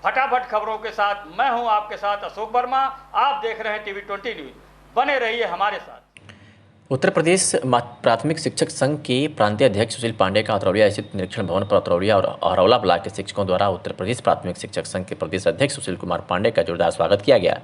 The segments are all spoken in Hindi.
फटाफट खबरों के साथ मैं हूं आपके साथ अशोक वर्मा। आप देख रहे हैं टीवी 20 न्यूज। बने रहिए हमारे साथ। उत्तर प्रदेश प्राथमिक शिक्षक संघ के प्रांतीय अध्यक्ष सुशील पांडे का अतरौलिया स्थित निरीक्षण भवन पर अतरौलिया और अरौला ब्लॉक के शिक्षकों द्वारा उत्तर प्रदेश प्राथमिक शिक्षक संघ के प्रदेश अध्यक्ष सुशील कुमार पांडे का जोरदार स्वागत किया गया।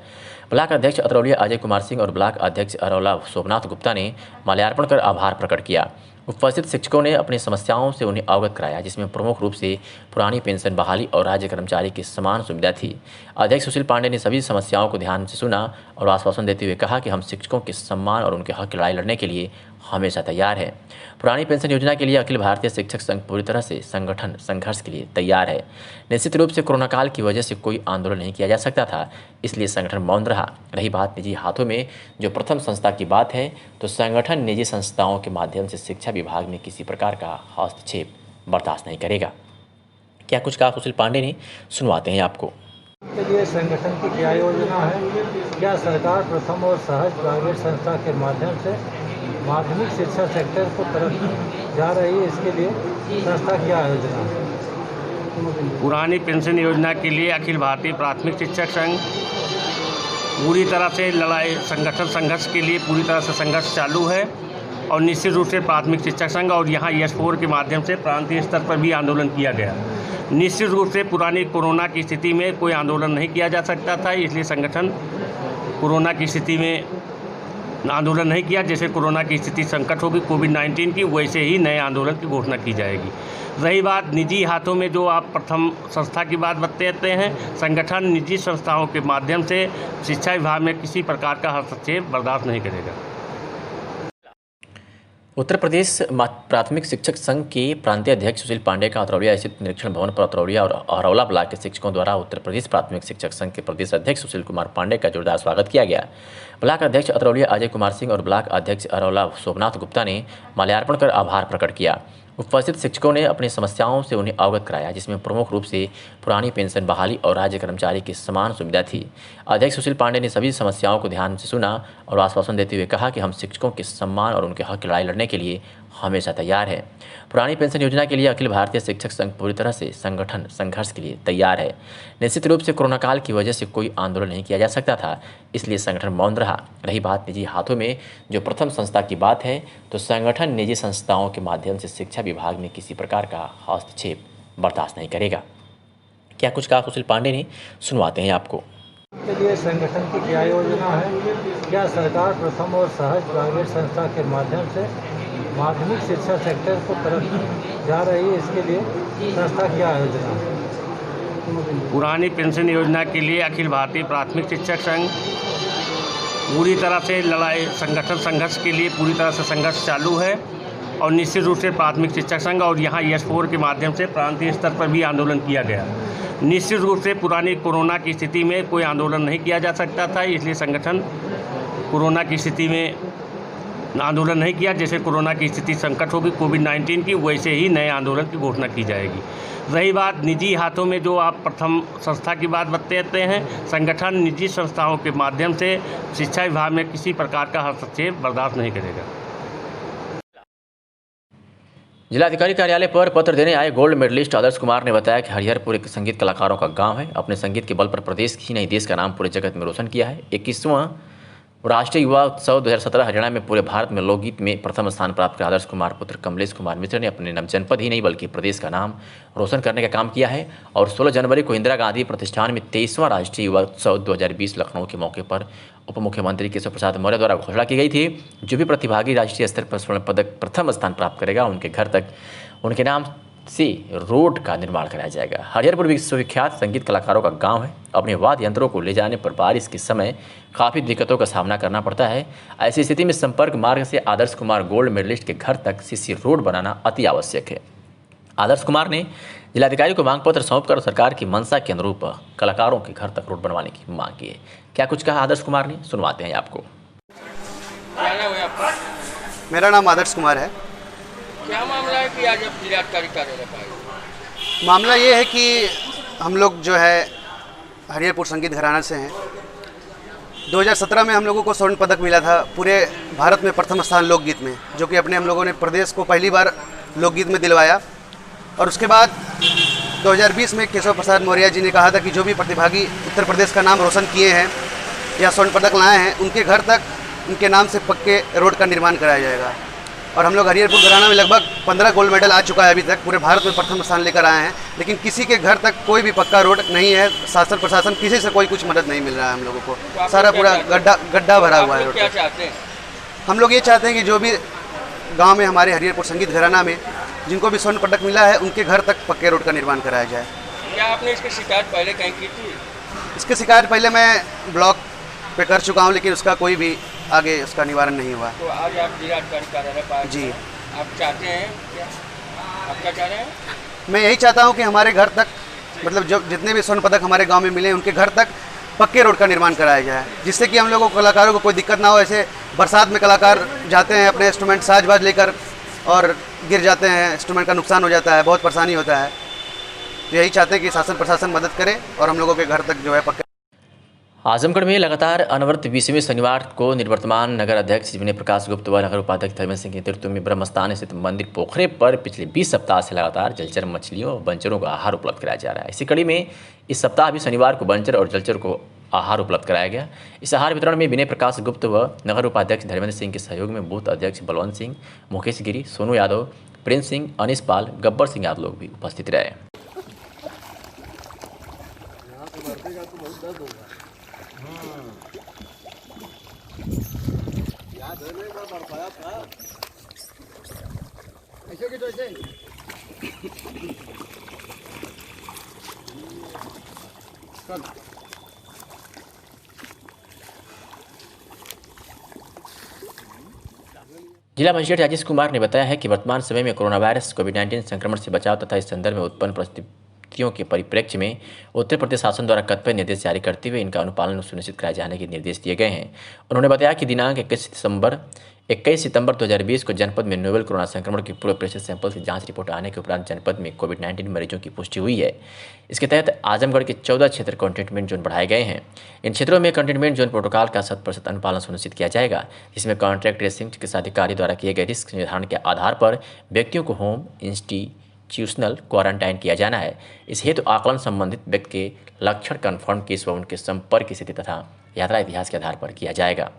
ब्लॉक अध्यक्ष अतरौलिया अजय कुमार सिंह और ब्लॉक अध्यक्ष अरौला शोभनाथ गुप्ता ने माल्यार्पण कर आभार प्रकट किया। उपस्थित शिक्षकों ने अपनी समस्याओं से उन्हें अवगत कराया, जिसमें प्रमुख रूप से पुरानी पेंशन बहाली और राज्य कर्मचारी की समान सुविधा थी। अध्यक्ष सुशील पांडे ने सभी समस्याओं को ध्यान से सुना और आश्वासन देते हुए कहा कि हम शिक्षकों के सम्मान और उनके हक की लड़ाई लड़ने के लिए हमेशा तैयार है। पुरानी पेंशन योजना के लिए अखिल भारतीय शिक्षक संघ पूरी तरह से संगठन संघर्ष के लिए तैयार है। निश्चित रूप से कोरोना काल की वजह से कोई आंदोलन नहीं किया जा सकता था, इसलिए संगठन मौन रहा। रही बात निजी हाथों में जो प्रथम संस्था की बात है, तो संगठन निजी संस्थाओं के माध्यम से शिक्षा विभाग में किसी प्रकार का हस्तक्षेप बर्दाश्त नहीं करेगा। क्या कुछ कहा सुशील पांडे ने, सुनवाते हैं आपको। के लिए संगठन की क्या योजना है? क्या सरकार प्रथम और सहज प्राइवेट संस्था के माध्यम से माध्यमिक शिक्षा सेक्टर को तरफ जा रही है? इसके लिए संस्था क्या योजना है? पुरानी पेंशन योजना के लिए अखिल भारतीय प्राथमिक शिक्षक संघ पूरी तरह से लड़ाई संगठन संघर्ष के लिए पूरी तरह से संघर्ष चालू है और निश्चित रूप से प्राथमिक शिक्षक संघ और यहाँ ES4 के माध्यम से प्रांतीय स्तर पर भी आंदोलन किया गया। निश्चित रूप से पुरानी कोरोना की स्थिति में कोई आंदोलन नहीं किया जा सकता था, इसलिए संगठन कोरोना की स्थिति में आंदोलन नहीं किया। जैसे कोरोना की स्थिति संकट होगी कोविड-19 की, वैसे ही नए आंदोलन की घोषणा की जाएगी। रही बात निजी हाथों में जो आप प्रथम संस्था की बात बताते हैं, संगठन निजी संस्थाओं के माध्यम से शिक्षा विभाग में किसी प्रकार का हस्तक्षेप बर्दाश्त नहीं करेगा। उत्तर प्रदेश प्राथमिक शिक्षक संघ के प्रांतीय अध्यक्ष सुशील पांडे का अतरौलिया स्थित निरीक्षण भवन पर अतरौलिया और अरौला ब्लॉक के शिक्षकों द्वारा उत्तर प्रदेश प्राथमिक शिक्षक संघ के प्रदेश अध्यक्ष सुशील कुमार पांडे का जोरदार स्वागत किया गया। ब्लॉक अध्यक्ष अतरौलिया अजय कुमार सिंह और ब्लॉक अध्यक्ष अरौला शोभनाथ गुप्ता ने माल्यार्पण कर आभार प्रकट किया। उपस्थित शिक्षकों ने अपनी समस्याओं से उन्हें अवगत कराया, जिसमें प्रमुख रूप से पुरानी पेंशन बहाली और राज्य कर्मचारी की समान सुविधा थी। अध्यक्ष सुशील पांडे ने सभी समस्याओं को ध्यान से सुना और आश्वासन देते हुए कहा कि हम शिक्षकों के सम्मान और उनके हक की लड़ाई लड़ने के लिए हमेशा तैयार है। पुरानी पेंशन योजना के लिए अखिल भारतीय शिक्षक संघ पूरी तरह से संगठन संघर्ष के लिए तैयार है। निश्चित रूप से कोरोना काल की वजह से कोई आंदोलन नहीं किया जा सकता था, इसलिए संगठन मौन रहा। रही बात निजी हाथों में जो प्रथम संस्था की बात है, तो संगठन निजी संस्थाओं के माध्यम से शिक्षा विभाग में किसी प्रकार का हस्तक्षेप बर्दाश्त नहीं करेगा। क्या कुछ कहा सुशील पांडे ने, सुनवाते हैं आपको। के लिए संगठन की क्या योजना है? क्या सरकार प्रथम और सहज प्राइवेट संस्था के माध्यम से माध्यमिक शिक्षा सेक्टर को तरफ जा रही है? इसके लिए संस्था क्या योजना है? पुरानी पेंशन योजना के लिए अखिल भारतीय प्राथमिक शिक्षक संघ पूरी तरह से लड़ाई संगठन संघर्ष के लिए पूरी तरह से संघर्ष चालू है और निश्चित रूप से प्राथमिक शिक्षक संघ और यहाँ ES4 के माध्यम से प्रांतीय स्तर पर भी आंदोलन किया गया। निश्चित रूप से पुरानी कोरोना की स्थिति में कोई आंदोलन नहीं किया जा सकता था, इसलिए संगठन कोरोना की स्थिति में आंदोलन नहीं किया। जैसे कोरोना की स्थिति संकट होगी कोविड-19 की, वैसे ही नए आंदोलन की घोषणा की जाएगी। रही बात निजी हाथों में जो आप प्रथम संस्था की बात बताते हैं, संगठन निजी संस्थाओं के माध्यम से शिक्षा विभाग में किसी प्रकार का हस्तक्षेप बर्दाश्त नहीं करेगा। जिलाधिकारी कार्यालय पर पत्र देने आए गोल्ड मेडलिस्ट आदर्श कुमार ने बताया कि हरिहरपुर एक संगीत कलाकारों का गांव है। अपने संगीत के बल पर प्रदेश ही नहीं देश का नाम पूरे जगत में रोशन किया है। 21वां राष्ट्रीय युवा उत्सव 2017 हरियाणा में पूरे भारत में लोकगीत में प्रथम स्थान प्राप्त कर आदर्श कुमार पुत्र कमलेश कुमार मिश्र ने अपने जनपद ही नहीं बल्कि प्रदेश का नाम रोशन करने का काम किया है। और 16 जनवरी को इंदिरा गांधी प्रतिष्ठान में 23वां राष्ट्रीय युवा उत्सव 2020 लखनऊ के मौके पर उप मुख्यमंत्री केशव प्रसाद मौर्य द्वारा घोषणा की गई थी। जो भी प्रतिभागी राष्ट्रीय स्तर पर स्वर्ण पदक प्रथम स्थान प्राप्त करेगा, उनके घर तक उनके नाम से रोड का निर्माण कराया जाएगा। हरिहरपुर विश्वविख्यात संगीत कलाकारों का गांव है। अपने वाद्य यंत्रों को ले जाने पर बारिश के समय काफ़ी दिक्कतों का सामना करना पड़ता है। ऐसी स्थिति में संपर्क मार्ग से आदर्श कुमार गोल्ड मेडलिस्ट के घर तक सीसी रोड बनाना अति आवश्यक है। आदर्श कुमार ने जिलाधिकारी को मांग पत्र सौंपकर सरकार की मंशा के अनुरूप कलाकारों के घर तक रोड बनवाने की मांग की है। क्या कुछ कहा आदर्श कुमार ने, सुनवाते हैं आपको। मेरा नाम आदर्श कुमार है। क्या मामला है कि आज आप जिलाधिकारी कार्यालय आए? मामला ये है कि हम लोग जो है हरिहरपुर संगीत घराना से हैं। 2017 में हम लोगों को स्वर्ण पदक मिला था पूरे भारत में प्रथम स्थान लोकगीत में, जो कि अपने हम लोगों ने प्रदेश को पहली बार लोकगीत में दिलवाया। और उसके बाद 2020 में केशव प्रसाद मौर्य जी ने कहा था कि जो भी प्रतिभागी उत्तर प्रदेश का नाम रोशन किए हैं या स्वर्ण पदक लाए हैं, उनके घर तक उनके नाम से पक्के रोड का निर्माण कराया जाएगा। और हम लोग हरिहरपुर घराना में लगभग 15 गोल्ड मेडल आ चुका है अभी तक, पूरे भारत में प्रथम स्थान लेकर आए हैं, लेकिन किसी के घर तक कोई भी पक्का रोड नहीं है। शासन प्रशासन किसी से कोई कुछ मदद नहीं मिल रहा है हम लोगों को, सारा पूरा गड्ढा भरा हुआ है रोड पर। हम लोग ये चाहते हैं कि जो भी गांव में हमारे हरिहरपुर संगीत घराना में जिनको भी स्वर्ण पदक मिला है, उनके घर तक पक्के रोड का निर्माण कराया जाए। क्या आपने इसकी शिकायत पहले कहीं की थी? इसकी शिकायत पहले मैं ब्लॉक पे कर चुका हूँ, लेकिन उसका कोई भी आगे उसका निवारण नहीं हुआ। तो आज आप जिलाधिकारी कार्यालय पर जी, आप चाहते हैं क्या? आप क्या चाह रहे हैं? मैं यही चाहता हूँ कि हमारे घर तक, मतलब जो जितने भी स्वर्ण पदक हमारे गांव में मिले, उनके घर तक पक्के रोड का निर्माण कराया जाए, जिससे कि हम लोगों को कलाकारों को कोई दिक्कत ना हो। ऐसे बरसात में कलाकार जाते हैं अपने इंस्ट्रूमेंट साज लेकर और गिर जाते हैं, इंस्ट्रूमेंट का नुकसान हो जाता है, बहुत परेशानी होता है। तो यही चाहते हैं कि शासन प्रशासन मदद करे और हम लोगों के घर तक जो है पक्के। आजमगढ़ में लगातार अनवरत 20वें शनिवार को निवर्तमान नगर अध्यक्ष विनय प्रकाश गुप्त व नगर उपाध्यक्ष धर्मेंद्र सिंह के नेतृत्व में ब्रह्मस्थान स्थित मंदिर पोखरे पर पिछले 20 सप्ताह से लगातार जलचर मछलियों और बंचरों का आहार उपलब्ध कराया जा रहा है। इसी कड़ी में इस सप्ताह भी शनिवार को बंचर और जलचर को आहार उपलब्ध कराया गया। इस आहार वितरण में विनय प्रकाश गुप्त व नगर उपाध्यक्ष धर्मेंद्र सिंह के सहयोग में बूथ अध्यक्ष बलवंत सिंह, मुकेश गिरी, सोनू यादव, प्रिंस सिंह, अनिश पाल, गब्बर सिंह आदि लोग भी उपस्थित रहे। जिला मजिस्ट्रेट राजेश कुमार ने बताया है कि वर्तमान समय में कोरोना वायरस कोविड-19 संक्रमण से बचाव तथा इस संदर्भ में उत्पन्न परिस्थितियों के परिप्रेक्ष्य में उत्तर प्रदेश शासन द्वारा कतिपय निर्देश जारी करते हुए इनका अनुपालन सुनिश्चित कराए जाने के निर्देश दिए गए हैं। उन्होंने बताया कि दिनांक 21 सितंबर 2020 को जनपद में नोवेल कोरोना संक्रमण की पूर्व प्रेशर सैंपल की जांच रिपोर्ट आने के उपरांत जनपद में कोविड-19 मरीजों की पुष्टि हुई है। इसके तहत आजमगढ़ के 14 क्षेत्र कंटेनमेंट जोन बढ़ाए गए हैं। इन क्षेत्रों में कंटेनमेंट जोन प्रोटोकॉल का 100% अनुपालन सुनिश्चित किया जाएगा, जिसमें कॉन्ट्रैक्ट ट्रेसिंग चिकित्सा अधिकारी द्वारा किए गए रिस्क निर्धारण के आधार पर व्यक्तियों को होम इंस्टीट्यूशनल क्वारंटाइन किया जाना है। इस हेतु आकलन संबंधित व्यक्ति के लक्षण कन्फर्म केस व उनके संपर्क की स्थिति तथा यात्रा इतिहास के आधार पर किया जाएगा।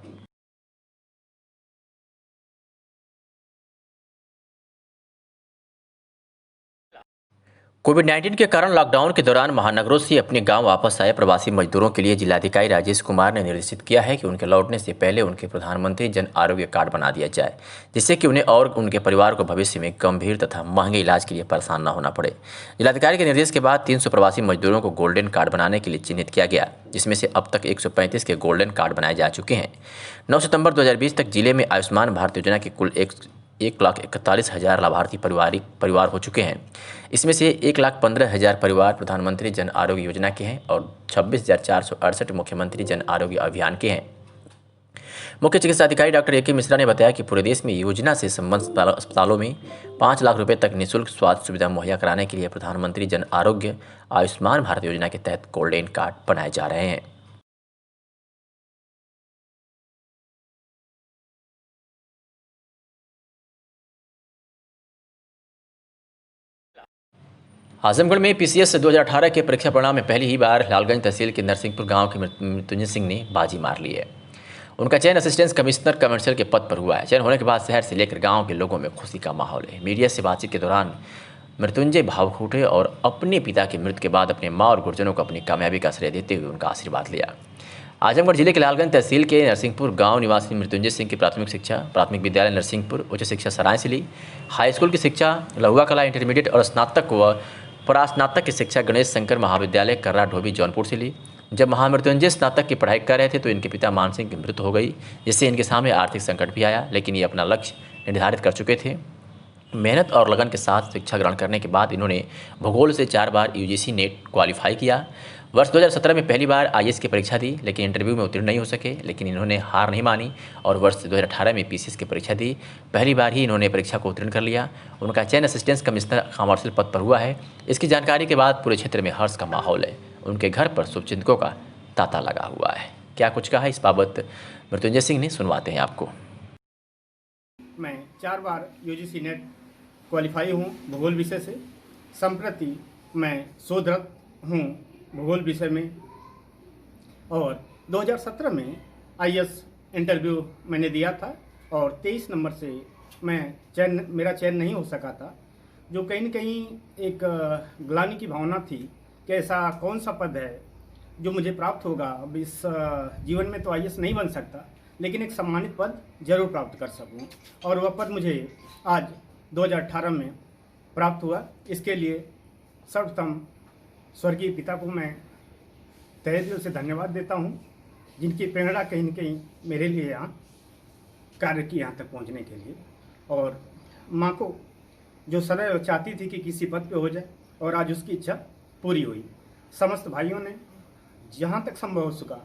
कोविड-19 के कारण लॉकडाउन के दौरान महानगरों से अपने गांव वापस आए प्रवासी मजदूरों के लिए जिलाधिकारी राजेश कुमार ने निर्देशित किया है कि उनके लौटने से पहले उनके प्रधानमंत्री जन आरोग्य कार्ड बना दिया जाए, जिससे कि उन्हें और उनके परिवार को भविष्य में गंभीर तथा महंगे इलाज के लिए परेशान न होना पड़े। जिलाधिकारी के निर्देश के बाद 300 प्रवासी मजदूरों को गोल्डन कार्ड बनाने के लिए चिन्हित किया गया, जिसमें से अब तक 135 के गोल्डन कार्ड बनाए जा चुके हैं। 9 सितंबर 2020 तक जिले में आयुष्मान भारत योजना के कुल 1,41,000 लाभार्थी परिवार हो चुके हैं। इसमें से 1,15,000 परिवार प्रधानमंत्री जन आरोग्य योजना के हैं और 26,468 मुख्यमंत्री जन आरोग्य अभियान के हैं। मुख्य चिकित्सा अधिकारी डॉक्टर ए.के. मिश्रा ने बताया कि पूरे देश में योजना से संबंधित अस्पतालों में 5 लाख रुपए तक निःशुल्क स्वास्थ्य सुविधा मुहैया कराने के लिए प्रधानमंत्री जन आरोग्य आयुष्मान भारत योजना के तहत गोल्डन कार्ड बनाए जा रहे हैं। आजमगढ़ में पीसीएस 2018 के परीक्षा परिणाम में पहली ही बार लालगंज तहसील के नरसिंहपुर गांव के मृत्युंजय सिंह ने बाजी मार ली है। उनका चयन असिस्टेंट कमिश्नर कमर्शियल के पद पर हुआ है। चयन होने के बाद शहर से लेकर गांव के लोगों में खुशी का माहौल है। मीडिया से बातचीत के दौरान मृत्युंजय भावुक उठे और अपने पिता की मृत्यु के बाद अपने माँ और गुरुजनों को अपनी कामयाबी का श्रेय देते हुए उनका आशीर्वाद लिया। आजमगढ़ जिले के लालगंज तहसील के नरसिंहपुर गांव निवासी मृत्युंजय सिंह की प्राथमिक विद्यालय नरसिंहपुर, उच्च शिक्षा सराय से ली, हाई स्कूल की शिक्षा लहुआ कला इंटरमीडिएट और स्नातक व परास्नातक की शिक्षा गणेश शंकर महाविद्यालय कर्रा ढोबी जौनपुर से ली। जब महामृत्युंजय स्नातक की पढ़ाई कर रहे थे तो इनके पिता मान सिंह की मृत्यु हो गई, जिससे इनके सामने आर्थिक संकट भी आया, लेकिन ये अपना लक्ष्य निर्धारित कर चुके थे। मेहनत और लगन के साथ शिक्षा ग्रहण करने के बाद इन्होंने भूगोल से 4 बार यूजीसी नेट क्वालिफाई किया। वर्ष 2017 में पहली बार आईएएस की परीक्षा दी, लेकिन इंटरव्यू में उत्तीर्ण नहीं हो सके, लेकिन इन्होंने हार नहीं मानी और वर्ष 2018 में पीसीएस की परीक्षा दी। पहली बार ही इन्होंने परीक्षा को उत्तीर्ण कर लिया। उनका चयन असिस्टेंट कमिश्नर कमर्शियल पद पर हुआ है। इसकी जानकारी के बाद पूरे क्षेत्र में हर्ष का माहौल है। उनके घर पर शुभचिंतकों का तांता लगा हुआ है। क्या कुछ कहा इस बाबत मृत्युंजय सिंह ने, सुनवाते हैं आपको। मैं 4 बार यूजीसी नेट क्वालिफाई हूँ भूगोल विषय से। संप्रति मैं शोधरत हूँ भूगोल विषय में, और 2017 में आईएएस इंटरव्यू मैंने दिया था और 23 नंबर से मेरा चयन नहीं हो सका था, जो कहीं न कहीं एक ग्लानि की भावना थी कि ऐसा कौन सा पद है जो मुझे प्राप्त होगा। अब इस जीवन में तो आईएएस नहीं बन सकता, लेकिन एक सम्मानित पद जरूर प्राप्त कर सकूं, और वह पद मुझे आज 2018 में प्राप्त हुआ। इसके लिए सर्वप्रथम स्वर्गीय पिता को मैं तहे दिल से धन्यवाद देता हूं, जिनकी प्रेरणा कहीं न कहीं मेरे लिए यहाँ कार्य की यहाँ तक पहुँचने के लिए, और माँ को जो सदैव चाहती थी कि किसी पद पे हो जाए, और आज उसकी इच्छा पूरी हुई। समस्त भाइयों ने जहाँ तक संभव हो सका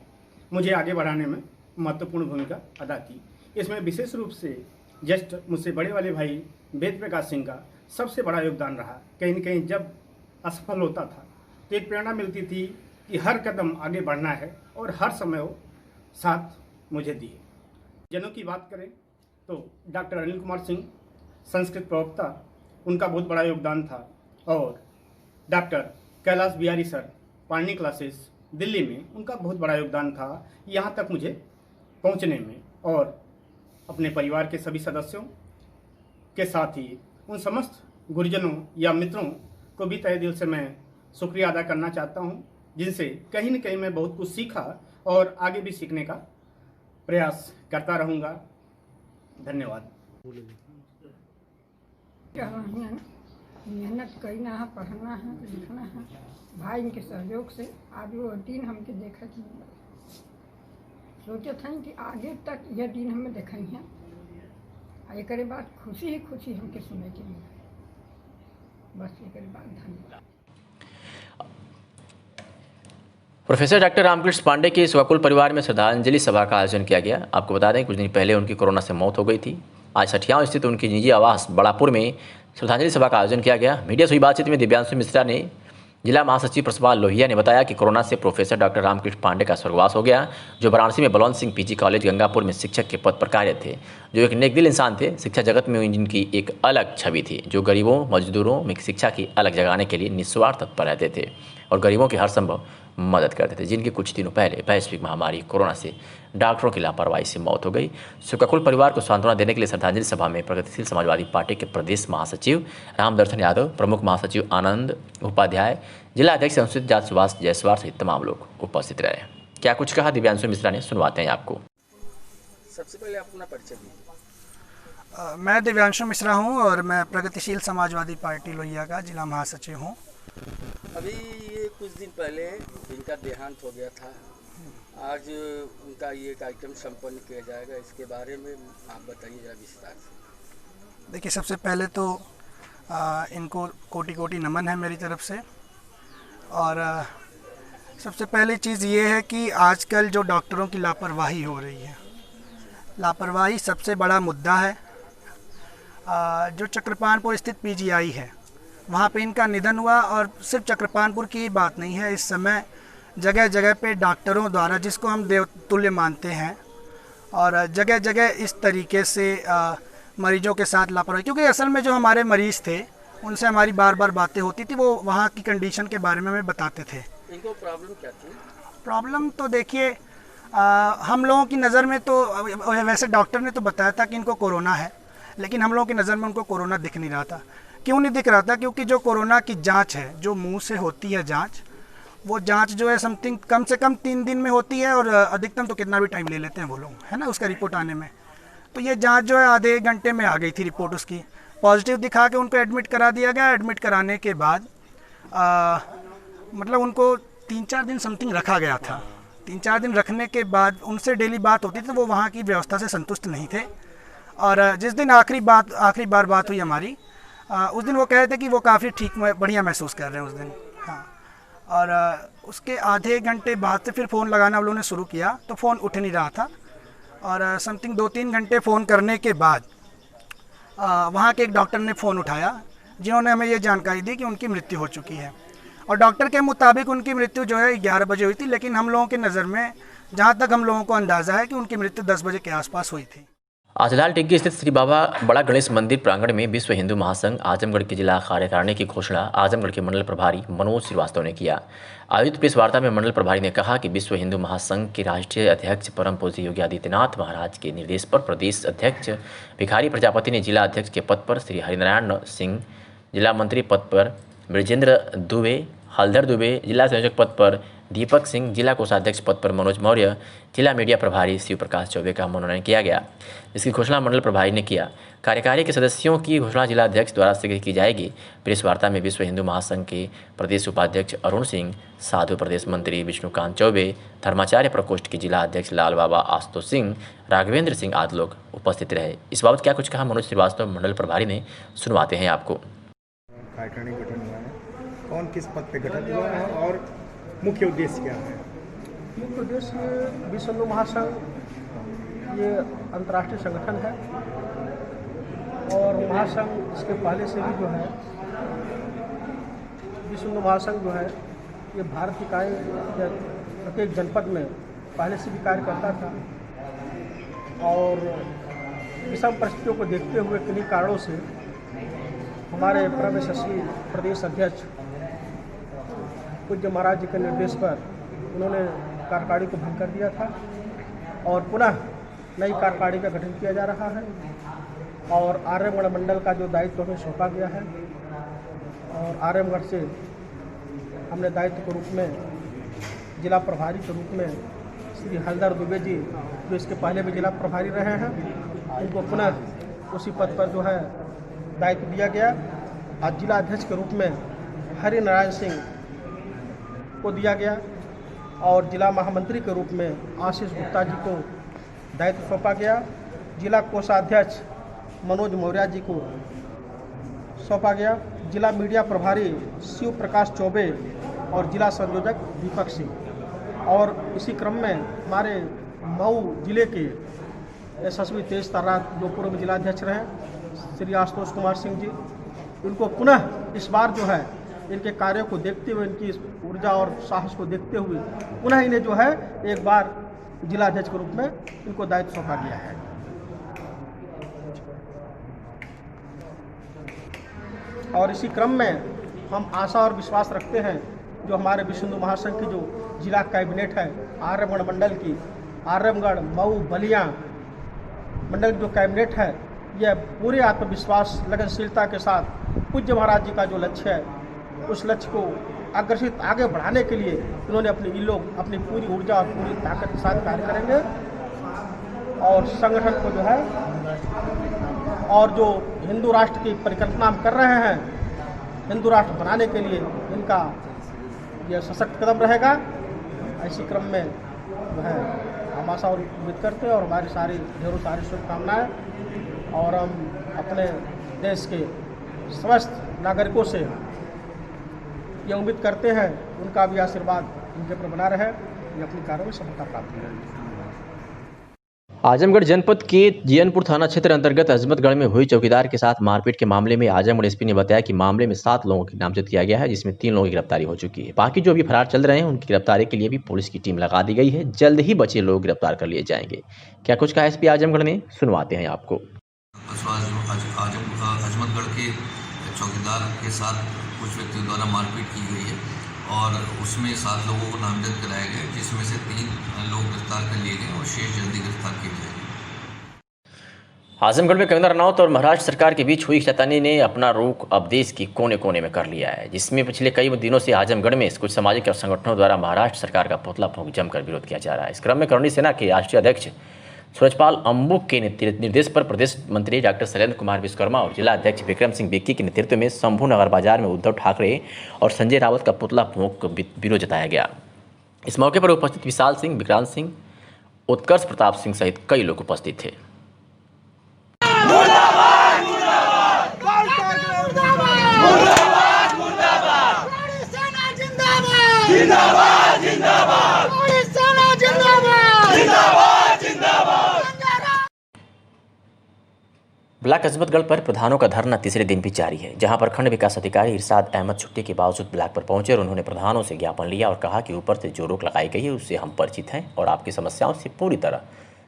मुझे आगे बढ़ाने में महत्वपूर्ण भूमिका अदा की। इसमें विशेष रूप से जस्ट मुझसे बड़े वाले भाई वेद प्रकाश सिंह का सबसे बड़ा योगदान रहा। कहीं न कहीं जब असफल होता था तो एक प्रेरणा मिलती थी कि हर कदम आगे बढ़ना है, और हर समय वो साथ मुझे दिए। जनों की बात करें तो डॉक्टर अनिल कुमार सिंह संस्कृत प्रवक्ता, उनका बहुत बड़ा योगदान था, और doctor Kailash Bihari sir Panini classes Delhi में, उनका बहुत बड़ा योगदान था यहाँ तक मुझे पहुँचने में। और अपने परिवार के सभी सदस्यों के साथ ही उन समस्त गुरुजनों या मित्रों को भी तहे दिल से मैं शुक्रिया अदा करना चाहता हूँ, जिनसे कहीं न कहीं मैं बहुत कुछ सीखा और आगे भी सीखने का प्रयास करता रहूँगा। धन्यवाद। मेहनत करना है, पढ़ना है, लिखना है। भाई इनके सहयोग से आज वो दिन हमके देखा कि सोचे थे कि आगे तक यह दिन हमें देखा हैं, एक बाद खुशी ही खुशी हमके सुने के लिए। बस एक बाद धन्यवाद। प्रोफेसर डॉक्टर रामकृष्ण पांडे के स्वकुल परिवार में श्रद्धांजलि सभा का आयोजन किया गया। आपको बता दें कुछ दिन पहले उनकी कोरोना से मौत हो गई थी। आज सठियाव स्थित उनकी निजी आवास बड़ापुर में श्रद्धांजलि सभा का आयोजन किया गया। मीडिया से हुई बातचीत में दिव्यांशु मिश्रा ने, जिला महासचिव प्रसपाल लोहिया ने बताया कि कोरोना से प्रोफेसर डॉक्टर रामकृष्ण पांडे का स्वर्गवास हो गया, जो वाराणसी में बलवंत सिंह पीजी कॉलेज गंगापुर में शिक्षक के पद पर कार्यरत थे, जो एक नेकदिल इंसान थे। शिक्षा जगत में जिनकी एक अलग छवि थी, जो गरीबों मजदूरों में शिक्षा की अलग जगाने के लिए निस्वार्थ तत्पर रहते थे और गरीबों की हर संभव मदद करते थे, जिनके कुछ दिनों पहले वैश्विक महामारी कोरोना से डॉक्टरों की लापरवाही से मौत हो गई। सुककुल परिवार को सांत्वना देने के लिए श्रद्धांजलि सभा में प्रगतिशील समाजवादी पार्टी के प्रदेश महासचिव रामदर्शन यादव, प्रमुख महासचिव आनंद उपाध्याय, जिला अध्यक्ष अनुसूचित जाति सुभाष जायसवाल सहित तमाम लोग उपस्थित रहे। क्या कुछ कहा दिव्यांशु मिश्रा ने, सुनवाते हैं आपको। सबसे पहले अपना परिचय दीजिए। मैं दिव्यांशु मिश्रा हूं और मैं प्रगतिशील समाजवादी पार्टी लोहिया का जिला महासचिव हूं। अभी ये कुछ दिन पहले इनका देहांत हो गया था, आज उनका ये कार्यक्रम संपन्न किया जाएगा, इसके बारे में आप बताइए जरा विस्तार से। देखिए, सबसे पहले तो इनको कोटि कोटि नमन है मेरी तरफ से। और सबसे पहली चीज़ ये है कि आजकल जो डॉक्टरों की लापरवाही हो रही है, लापरवाही सबसे बड़ा मुद्दा है। जो चक्रपानपुर स्थित पीजीआई है, वहाँ पे इनका निधन हुआ, और सिर्फ चक्रपानपुर की ही बात नहीं है, इस समय जगह जगह पे डॉक्टरों द्वारा, जिसको हम देवतुल्य मानते हैं, और जगह जगह इस तरीके से मरीजों के साथ लापरवाही, क्योंकि असल में जो हमारे मरीज़ थे उनसे हमारी बार बार बातें होती थी, वो वहाँ की कंडीशन के बारे में हमें बताते थे। इनको प्रॉब्लम क्या थी? प्रॉब्लम तो देखिए, हम लोगों की नज़र में तो, वैसे डॉक्टर ने तो बताया था कि इनको कोरोना है, लेकिन हम लोगों की नज़र में उनको कोरोना दिख नहीं रहा था। क्यों नहीं दिख रहा था? क्योंकि जो कोरोना की जांच है, जो मुंह से होती है जांच, वो जांच जो है समथिंग कम से कम 3 दिन में होती है, और अधिकतम तो कितना भी टाइम ले लेते हैं वो लोग, है ना, उसका रिपोर्ट आने में। तो ये जांच जो है आधे 1 घंटे में आ गई थी रिपोर्ट उसकी। पॉजिटिव दिखा के उनको एडमिट करा दिया गया। एडमिट कराने के बाद मतलब उनको 3-4 दिन समथिंग रखा गया था। 3-4 दिन रखने के बाद उनसे डेली बात होती थी, तो वो वहाँ की व्यवस्था से संतुष्ट नहीं थे। और जिस दिन आखिरी बार बात हुई हमारी, उस दिन वो कह रहे थे कि वो काफ़ी ठीक बढ़िया महसूस कर रहे हैं उस दिन। हाँ, और उसके आधे घंटे बाद से फिर फ़ोन लगाना हम लोगों ने शुरू किया, तो फ़ोन उठ नहीं रहा था। और समथिंग 2-3 घंटे फ़ोन करने के बाद वहाँ के एक डॉक्टर ने फ़ोन उठाया, जिन्होंने हमें ये जानकारी दी कि उनकी मृत्यु हो चुकी है। और डॉक्टर के मुताबिक उनकी मृत्यु जो है 11 बजे हुई थी, लेकिन हम लोगों की नज़र में, जहाँ तक हम लोगों को अंदाज़ा है, कि उनकी मृत्यु 10 बजे के आसपास हुई थी। आज लाल टिग्गी स्थित श्री बाबा बड़ा गणेश मंदिर प्रांगण में विश्व हिंदू महासंघ आजमगढ़ के जिला कार्यकारिणी की घोषणा आजमगढ़ के मंडल प्रभारी मनोज श्रीवास्तव ने किया। आयोजित प्रेस वार्ता में मंडल प्रभारी ने कहा कि विश्व हिंदू महासंघ के राष्ट्रीय अध्यक्ष परम पूज्य योगी आदित्यनाथ महाराज के निर्देश पर प्रदेश अध्यक्ष भिखारी प्रजापति ने जिला अध्यक्ष के पद पर श्री हरिनारायण सिंह, जिला मंत्री पद पर ब्रजेंद्र दुबे, हलधर दुबे, जिला संयोजक पद पर दीपक सिंह, जिला कोषाध्यक्ष पद पर मनोज मौर्य, जिला मीडिया प्रभारी शिव प्रकाश चौबे का मनोनयन किया गया, जिसकी घोषणा मंडल प्रभारी ने किया। कार्यकारी के सदस्यों की घोषणा जिला अध्यक्ष द्वारा शीघ्र की जाएगी। प्रेस वार्ता में विश्व हिंदू महासंघ के प्रदेश उपाध्यक्ष अरुण सिंह, साधु प्रदेश मंत्री विष्णुकांत चौबे, धर्माचार्य प्रकोष्ठ के जिला अध्यक्ष लाल बाबा आशुतोष सिंह, राघवेंद्र सिंह आदि लोग उपस्थित रहे। इस बाबत क्या कुछ कहा मनोज श्रीवास्तव मंडल प्रभारी ने, सुनवाते हैं आपको। कार्यकारिणी गठन हुआ है, कौन किस पद पे गठन हुआ है और मुख्य उद्देश्य क्या है? मुख्य उद्देश्य विश्व हिंदू महासंघ ये अंतर्राष्ट्रीय संगठन है और महासंघ इसके पहले से भी जो है विश्व हिंदू महासंघ जो है ये भारत की प्रत्येक जनपद में पहले से भी कार्य करता था और विषम परिस्थितियों को देखते हुए किन्हीं कारणों से हमारे परम यशस्वी प्रदेश अध्यक्ष पूज्य महाराज जी के निर्देश पर उन्होंने कार्यकारिणी को भंग कर दिया था और पुनः नई कार्यकारिणी का गठन किया जा रहा है और आर्यमगढ़ मंडल का जो दायित्व हमें सौंपा गया है और आर्यमगढ़ से हमने दायित्व के रूप में जिला प्रभारी के रूप में श्री हलधर दुबे जी जो इसके पहले भी जिला प्रभारी रहे हैं उनको पुनः उसी पद पर जो है दायित्व दिया गया। आज जिला अध्यक्ष के रूप में हरिनारायण सिंह को दिया गया और जिला महामंत्री के रूप में आशीष गुप्ता जी को दायित्व सौंपा गया। जिला कोषाध्यक्ष मनोज मौर्य जी को सौंपा गया। जिला मीडिया प्रभारी शिव प्रकाश चौबे और जिला संयोजक दीपक सिंह। और इसी क्रम में हमारे मऊ जिले के यशस्वी तेज तर्रार जो पूर्व जिलाध्यक्ष रहे श्री आशुतोष कुमार सिंह जी, इनको पुनः इस बार जो है इनके कार्यों को देखते हुए, इनकी ऊर्जा और साहस को देखते हुए पुनः इन्हें जो है एक बार जिला अध्यक्ष के रूप में इनको दायित्व सौंपा गया है। और इसी क्रम में हम आशा और विश्वास रखते हैं जो हमारे विश्व हिंदू महासंघ की जो जिला कैबिनेट है आर्यमगढ़ मंडल की, आर्यमगढ़, मऊ, बलिया मंडल की जो कैबिनेट है यह पूरे आत्मविश्वास, लगनशीलता के साथ पूज्य महाराज जी का जो लक्ष्य है उस लक्ष्य को अग्रसित आगे बढ़ाने के लिए इन्होंने ये लोग अपनी पूरी ऊर्जा और पूरी ताकत के साथ कार्य करेंगे और संगठन को जो है और जो हिंदू राष्ट्र की परिकल्पना हम कर रहे हैं, हिंदू राष्ट्र बनाने के लिए इनका यह सशक्त कदम रहेगा। इसी क्रम में जो है हम आशा और उम्मीद करते हैं और हमारी ढेरों सारी शुभकामनाएं और हम अपने देश के समस्त नागरिकों से ये उम्मीद करते हैं उनका भी आशीर्वाद उनके पर बना रहे, ये अपनी कार्यों में सफलता प्राप्त करें। आजमगढ़ जनपद के जियनपुर थाना क्षेत्र अंतर्गत अजमतगढ़ में हुई चौकीदार के साथ मारपीट के मामले में आजमगढ़ एसपी ने बताया कि मामले में 7 लोगों की नामजद किया गया है, जिसमें 3 लोगों की गिरफ्तारी हो चुकी है। बाकी जो अभी फरार चल रहे हैं उनकी गिरफ्तारी के लिए भी पुलिस की टीम लगा दी गई है। जल्द ही बचे लोग गिरफ्तार कर लिए जाएंगे। क्या कुछ कहा एसपी आजमगढ़ ने, सुनवाते हैं आपको। अजमतगढ़ के चौकीदार के साथ कुछ व्यक्तियों द्वारा मारपीट की गई है और उसमें 7 लोगों को नामजद कराया गया, जिसमें से 3 लोग गिरफ्तार कर लिए गए और शेष जल्दी गिरफ्तार किए जाएंगे। आजमगढ़ में कंगना रनौत और महाराष्ट्र सरकार के बीच हुई खींचातानी ने अपना रुख अब देश की कोने कोने में कर लिया है, जिसमें पिछले कई दिनों से आजमगढ़ में कुछ सामाजिक संगठनों द्वारा महाराष्ट्र सरकार का पुतला फूंक जमकर विरोध किया जा रहा है। इस क्रम में करुणी सेना के राष्ट्रीय अध्यक्ष सूरजपाल अम्बुक के निर्देश पर प्रदेश मंत्री डॉक्टर शैलेंद्र कुमार विश्वकर्मा और जिला अध्यक्ष विक्रम सिंह बेक्की के नेतृत्व में शंभू नगर बाजार में उद्धव ठाकरे और संजय रावत का पुतला फूंक विरोध जताया गया। इस मौके पर उपस्थित विशाल सिंह, विक्रांत सिंह, उत्कर्ष प्रताप सिंह सहित कई लोग उपस्थित थे। ब्लॉक अजमतगढ़ पर प्रधानों का धरना तीसरे दिन भी जारी है, जहां प्रखंड विकास अधिकारी इरशाद अहमद छुट्टी के बावजूद ब्लॉक पर पहुंचे और उन्होंने प्रधानों से ज्ञापन लिया और कहा कि ऊपर से जो रोक लगाई गई है उससे हम परिचित हैं और आपकी समस्याओं से पूरी तरह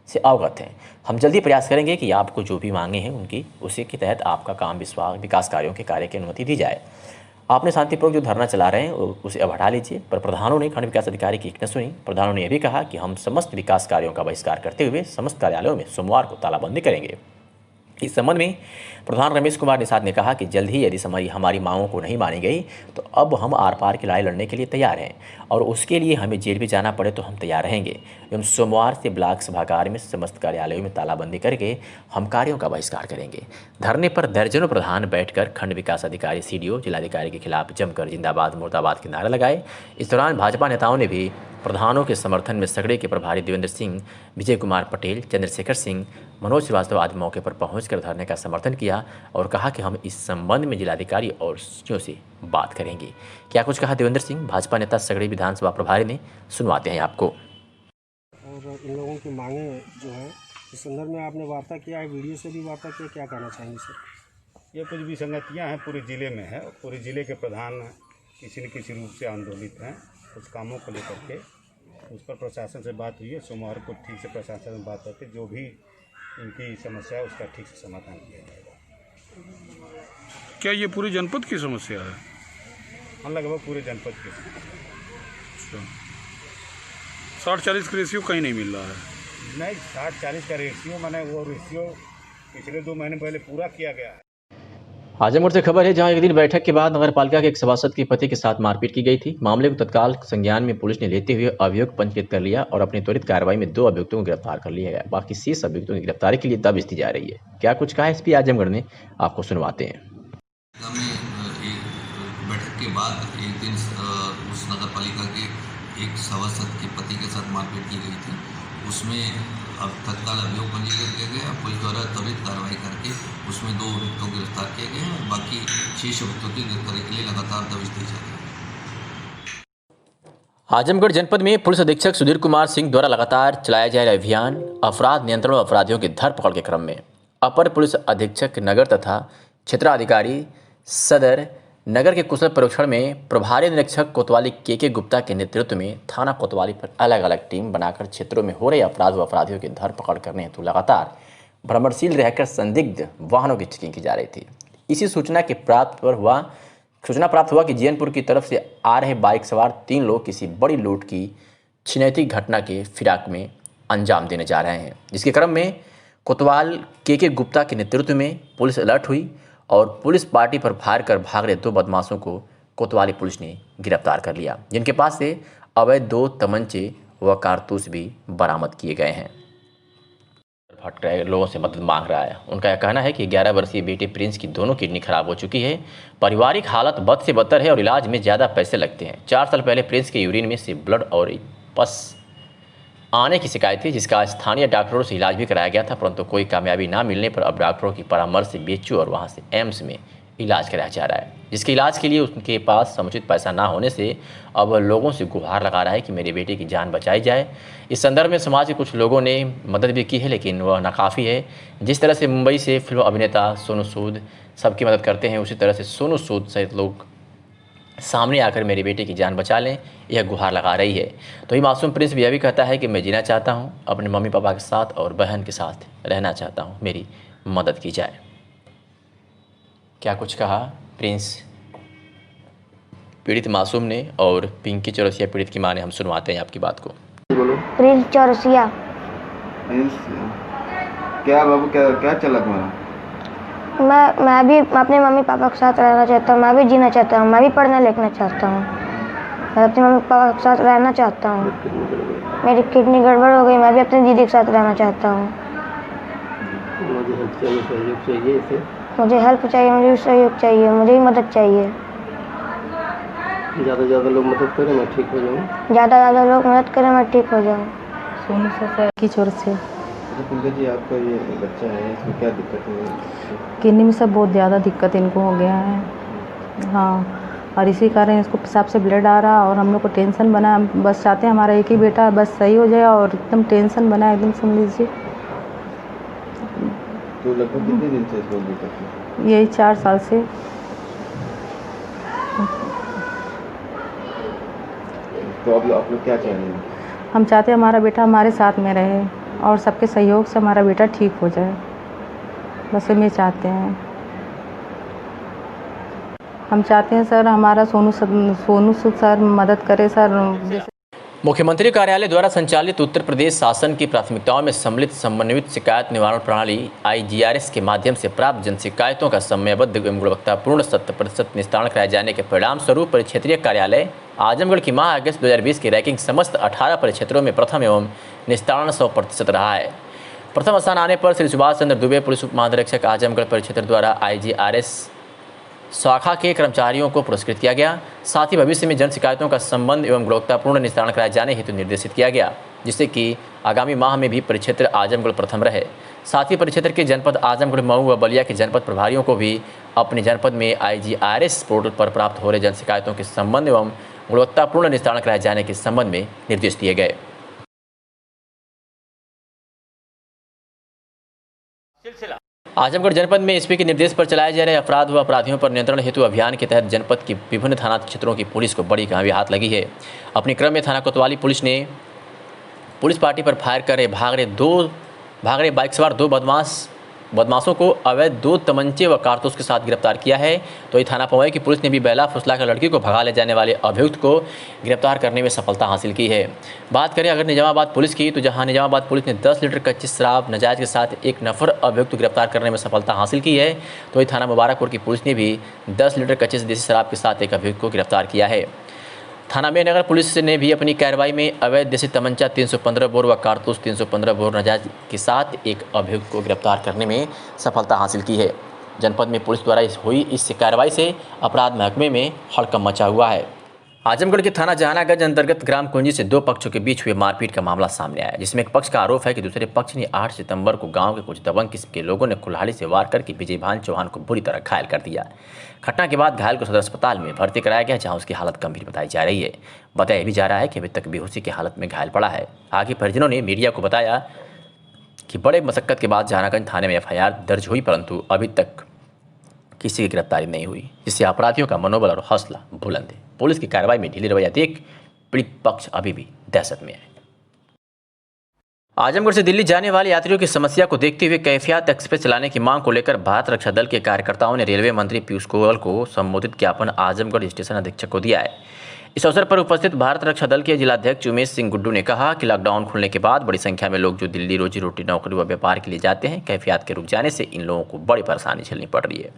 से अवगत हैं। हम जल्दी प्रयास करेंगे कि आपको जो भी मांगे हैं उनकी उसी के तहत आपका काम विकास कार्यों के कार्य की अनुमति दी जाए। आपने शांतिपूर्वक जो धरना चला रहे हैं उसे अब हटा लीजिए। पर प्रधानों ने खंड विकास अधिकारी की एक न सुनी। प्रधानों ने यह भी कहा कि हम समस्त विकास कार्यों का बहिष्कार करते हुए समस्त कार्यालयों में सोमवार को तालाबंदी करेंगे। इस संबंध में प्रधान रमेश कुमार निषाद ने कहा कि जल्द ही यदि हमारी मांगों को नहीं मानी गई तो अब हम आर पार की लड़ाई लड़ने के लिए तैयार हैं और उसके लिए हमें जेल भी जाना पड़े तो हम तैयार रहेंगे। एवं सोमवार से ब्लॉक सभागार में समस्त कार्यालयों में तालाबंदी करके हम कार्यों का बहिष्कार करेंगे। धरने पर दर्जनों प्रधान बैठकर खंड विकास अधिकारी CDO जिलाधिकारी के खिलाफ जमकर जिंदाबाद मुर्दाबाद के नारे लगाए। इस दौरान भाजपा नेताओं ने भी प्रधानों के समर्थन में सगड़े के प्रभारी देवेंद्र सिंह, विजय कुमार पटेल, चंद्रशेखर सिंह, मनोज श्रीवास्तव आदि मौके पर पहुंचकर धरने का समर्थन किया और कहा कि हम इस संबंध में जिलाधिकारी और सचिवों से बात करेंगे। क्या कुछ कहा देवेंद्र सिंह, भाजपा नेता सगड़े विधानसभा प्रभारी ने, सुनवाते हैं आपको। और इन लोगों की मांगे जो है इस संदर्भ में आपने वार्ता किया है, वीडियो से भी वार्ता किया, क्या कहना चाहेंगे सर? ये कुछ विसंगतियाँ हैं पूरे ज़िले में है। पूरे ज़िले के प्रधान किसी न किसी रूप से आंदोलित हैं कुछ कामों को लेकर के। उस पर प्रशासन से बात हुई है। सोमवार को ठीक से प्रशासन में बात करके जो भी इनकी समस्या है उसका ठीक से समाधान किया जाएगा। क्या ये पूरे जनपद की समस्या है? हाँ, लगभग पूरे जनपद की। 60-40 का रेशियो कहीं नहीं मिल रहा है। नहीं, 60-40 का रेशियो मैंने वो रेशियो पिछले 2 महीने पहले पूरा किया गया है। आजमगढ़ से खबर है, जहां एक दिन बैठक के बाद नगर पालिका के एक सभासद के पति के साथ मारपीट की गई थी। मामले को तत्काल संज्ञान में पुलिस ने लेते हुए अभियोग पंजीकृत कर लिया और अपनी त्वरित कार्रवाई में 2 अभियुक्तों को गिरफ्तार कर लिया गया। बाकी 6 अभियुक्तों की गिरफ्तारी के लिए दबिश दी जा रही है। क्या कुछ कहा SP आजमगढ़ ने, आपको सुनवाते हैं। बैठक के बाद एक दिन उस नगर पालिका के एक सभासद के पति के साथ मारपीट की गई थी। उसमें अब तत्काल अभियोग पंजीकृत किया गया। पुलिस द्वारा त्वरित कार्रवाई करके उसमें 2 अभियुक्तों को गिरफ्तार किए गए हैं। बाकी 6 अभियुक्तों की गिरफ्तारी के लिए लगातार दबिश दी जा रही है। आजमगढ़ जनपद में पुलिस अधीक्षक सुधीर कुमार सिंह द्वारा लगातार चलाया जा रहा अभियान अपराध नियंत्रण और अपराधियों की धरपकड़ के क्रम में अपर पुलिस अधीक्षक नगर तथा क्षेत्राधिकारी सदर नगर के कुशल परीक्षण में प्रभारी निरीक्षक कोतवाली के गुप्ता के नेतृत्व में थाना कोतवाली पर अलग अलग टीम बनाकर क्षेत्रों में हो रहे अपराध व अपराधियों की धरपकड़ करने हेतु लगातार भ्रमणशील रहकर संदिग्ध वाहनों की चेकिंग की जा रही थी। इसी सूचना प्राप्त हुआ कि जीयनपुर की तरफ से आ रहे बाइक सवार 3 लोग किसी बड़ी लूट की छिनैती घटना के फिराक में अंजाम देने जा रहे हैं, जिसके क्रम में कोतवाल के गुप्ता के नेतृत्व में पुलिस अलर्ट हुई और पुलिस पार्टी पर फायर कर भाग रहे 2 बदमाशों को कोतवाली पुलिस ने गिरफ्तार कर लिया, जिनके पास से अवैध 2 तमंचे व कारतूस भी बरामद किए गए हैं। भटक रहे लोगों से मदद मांग रहा है। उनका यह कहना है कि 11 वर्षीय बेटे प्रिंस की दोनों किडनी खराब हो चुकी है, पारिवारिक हालत बद से बदतर है और इलाज में ज़्यादा पैसे लगते हैं। 4 साल पहले प्रिंस के यूरिन में से ब्लड और पस आने की शिकायत थी, जिसका स्थानीय डॉक्टरों से इलाज भी कराया गया था, परंतु कोई कामयाबी ना मिलने पर अब डॉक्टरों की परामर्श से BHU और वहां से एम्स में इलाज कराया जा रहा है, जिसके इलाज के लिए उनके पास समुचित पैसा ना होने से अब लोगों से गुहार लगा रहा है कि मेरे बेटे की जान बचाई जाए। इस संदर्भ में समाज के कुछ लोगों ने मदद भी की है, लेकिन वह नाकाफ़ी है। जिस तरह से मुंबई से फिल्म अभिनेता सोनू सूद सबकी मदद करते हैं, उसी तरह से सोनू सूद सहित लोग सामने आकर मेरे बेटे की जान बचा लें, यह गुहार लगा रही है। तो ये मासूम प्रिंस भी यह भी कहता है कि मैं जीना चाहता हूँ, अपने मम्मी पापा के साथ और बहन के साथ रहना चाहता हूँ, मेरी मदद की जाए। क्या कुछ कहा प्रिंस पीड़ित मासूम ने और पिंकी चौरसिया पीड़ित की मां ने, हम सुनवाते हैं आपकी बात को। प्रिंस चौरसिया। क्या बाबू क्या चला तुम्हारा? मैं भी अपने मम्मी पापा के साथ रहना चाहता हूँ, मैं भी जीना चाहता हूँ, मैं भी पढ़ना लिखना चाहता हूँ, मैं अपने मम्मी पापा के साथ रहना चाहता हूँ। मेरी किडनी गड़बड़ हो गई, मैं भी अपनी दीदी के साथ रहना चाहता हूँ। मुझे हेल्प चाहिए, मुझे सहयोग चाहिए, मुझे ही मदद चाहिए। ज़्यादा से ज़्यादा लोग मदद करें मैं ठीक हो जाऊँ। ज़्यादा लोग मदद करें मैं ठीक हो जाऊँ। सोनू से की चोर से पुलका जी, आपका ये बच्चा है, इसमें क्या दिक्कत है? किडनी में सब बहुत ज़्यादा दिक्कत इनको हो गया है। हाँ, और इसी कारण इसको पेशाब से ब्लड आ रहा और हम लोग को टेंशन बना। बस चाहते हैं हमारा एक ही बेटा बस सही हो जाए और एकदम टेंशन बना, एकदम सुन लीजिए। तो लगभग कितने दिन से इसको दिक्कत है? यही 4 साल से। तो अब आप लोग क्या चाह रहे हैं? हम चाहते हैं हमारा बेटा हमारे साथ में रहे। और सबके सहयोग से हमारा बेटा ठीक हो जाए, बस हम ये चाहते हैं। हम चाहते हैं सर हमारा सोनू सर मदद करे सर। मुख्यमंत्री कार्यालय द्वारा संचालित उत्तर प्रदेश शासन की प्राथमिकताओं में सम्मिलित समन्वित शिकायत निवारण प्रणाली IGRS के माध्यम से प्राप्त जन शिकायतों का समयबद्ध एवं गुणवत्तापूर्ण 100% निस्तारण कराए जाने के परिणाम स्वरूप परिक्षेत्रीय कार्यालय आजमगढ़ की माह अगस्त 2020 की रैंकिंग समस्त 18 परिक्षेत्रों में प्रथम एवं निस्तारण 100% रहा है। प्रथम स्थान आने पर श्री सुभाष चंद्र दुबे पुलिस उप महानिरीक्षक आजमगढ़ परिक्षेत्र द्वारा IGRS शाखा के कर्मचारियों को पुरस्कृत किया गया। साथ ही भविष्य में जन शिकायतों का संबंध एवं गुणवत्तापूर्ण निस्तारण कराए जाने हेतु निर्देशित किया गया, जिससे कि आगामी माह में भी परिक्षेत्र आजमगढ़ प्रथम रहे। साथ ही परिक्षेत्र के जनपद आजमगढ़, मऊ व बलिया के जनपद प्रभारियों को भी अपने जनपद में IGRS पोर्टल पर प्राप्त हो रहे जन शिकायतों के संबंध एवं गुणवत्तापूर्ण निस्तारण कराए जाने के संबंध में निर्देश दिए गए। आजमगढ़ जनपद में एसपी के निर्देश पर चलाए जा रहे अपराध व अपराधियों पर नियंत्रण हेतु अभियान के तहत जनपद की विभिन्न थाना क्षेत्रों की पुलिस को बड़ी कामयाबी हाथ लगी है। अपने क्रम में थाना कोतवाली पुलिस ने पुलिस पार्टी पर फायर कर भाग रहे बाइक सवार 2 बदमाशों को अवैध 2 तमंचे व कारतूस के साथ गिरफ्तार किया है। तो वही थाना पवई की पुलिस ने भी बेला फुसला कर लड़की को भगा ले जाने वाले अभियुक्त को गिरफ्तार करने में सफलता हासिल की है। बात करें अगर निजामाबाद पुलिस की, तो जहां निजामाबाद पुलिस ने 10 लीटर कच्ची शराब नजायज़ के साथ एक नफर अभियुक्त गिरफ्तार करने में सफलता हासिल की है। तो वही थाना मुबारकपुर की पुलिस ने भी 10 लीटर कच्ची देसी शराब के साथ एक अभियुक्त को गिरफ्तार किया है। थाना में नगर पुलिस ने भी अपनी कार्रवाई में अवैध देसी तमंचा 315 बोर व कारतूस 315 बोर नजायज के साथ एक अभियुक्त को गिरफ्तार करने में सफलता हासिल की है। जनपद में पुलिस द्वारा हुई इस कार्रवाई से अपराध महकमे में हड़कंप मचा हुआ है। आजमगढ़ के थाना जहानागंज अंतर्गत ग्राम कुंजी से 2 पक्षों के बीच हुए मारपीट का मामला सामने आया, जिसमें एक पक्ष का आरोप है कि दूसरे पक्ष ने 8 सितंबर को गांव के कुछ दबंग किस्म के लोगों ने कुल्हाड़ी से वार करके विजयभान चौहान को बुरी तरह घायल कर दिया। घटना के बाद घायल को सदर अस्पताल में भर्ती कराया गया, जहां उसकी हालत गंभीर बताई जा रही है। बताया भी जा रहा है कि अभी तक बेहोशी की हालत में घायल पड़ा है। आगे परिजनों ने मीडिया को बताया कि बड़े मशक्कत के बाद जहानागंज थाने में FIR दर्ज हुई, परंतु अभी तक किसी की गिरफ्तारी नहीं हुई, जिससे अपराधियों का मनोबल और हौसला बुलंद है। पुलिस की कार्रवाई में ढीली रवैया देख पीड़ित पक्ष अभी भी दहशत में है। आजमगढ़ से दिल्ली जाने वाले यात्रियों की समस्या को देखते हुए कैफियत एक्सप्रेस चलाने की मांग को लेकर भारत रक्षा दल के कार्यकर्ताओं ने रेलवे मंत्री पीयूष गोयल को संबोधित ज्ञापन आजमगढ़ स्टेशन अधीक्षक को दिया है। इस अवसर पर उपस्थित भारत रक्षा दल के जिलाध्यक्ष उमेश सिंह गुड्डू ने कहा कि लॉकडाउन खुलने के बाद बड़ी संख्या में लोग जो दिल्ली रोजी रोटी, नौकरी व व्यापार के लिए जाते हैं, कैफियत के रुक जाने से इन लोगों को बड़ी परेशानी झेलनी पड़ रही है।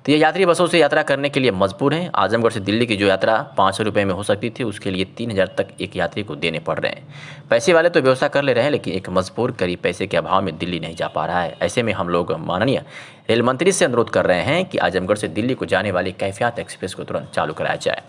तो ये यात्री बसों से यात्रा करने के लिए मजबूर हैं। आजमगढ़ से दिल्ली की जो यात्रा 500 रुपये में हो सकती थी, उसके लिए 3000 तक एक यात्री को देने पड़ रहे हैं। पैसे वाले तो व्यवस्था कर ले रहे हैं, लेकिन एक मजबूर गरीब पैसे के अभाव में दिल्ली नहीं जा पा रहा है। ऐसे में हम लोग माननीय रेल मंत्री से अनुरोध कर रहे हैं कि आजमगढ़ से दिल्ली को जाने वाली कैफियत एक्सप्रेस को तुरंत चालू कराया जाए।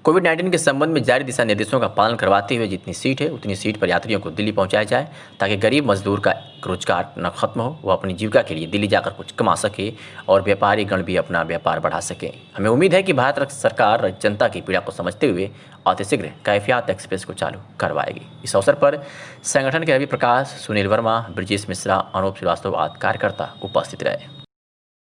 कोविड-19 के संबंध में जारी दिशा निर्देशों का पालन करवाते हुए जितनी सीट है उतनी सीट पर यात्रियों को दिल्ली पहुंचाया जाए, ताकि गरीब मजदूर का रोजगार न खत्म हो, वो अपनी जीविका के लिए दिल्ली जाकर कुछ कमा सके और व्यापारी गण भी अपना व्यापार बढ़ा सके। हमें उम्मीद है कि भारत सरकार जनता की पीड़ा को समझते हुए अतिशीघ्र कैफियत एक्सप्रेस को चालू करवाएगी। इस अवसर पर संगठन के रवि प्रकाश, सुनील वर्मा, ब्रजेश मिश्रा, अनूप श्रीवास्तव आदि कार्यकर्ता उपस्थित रहे।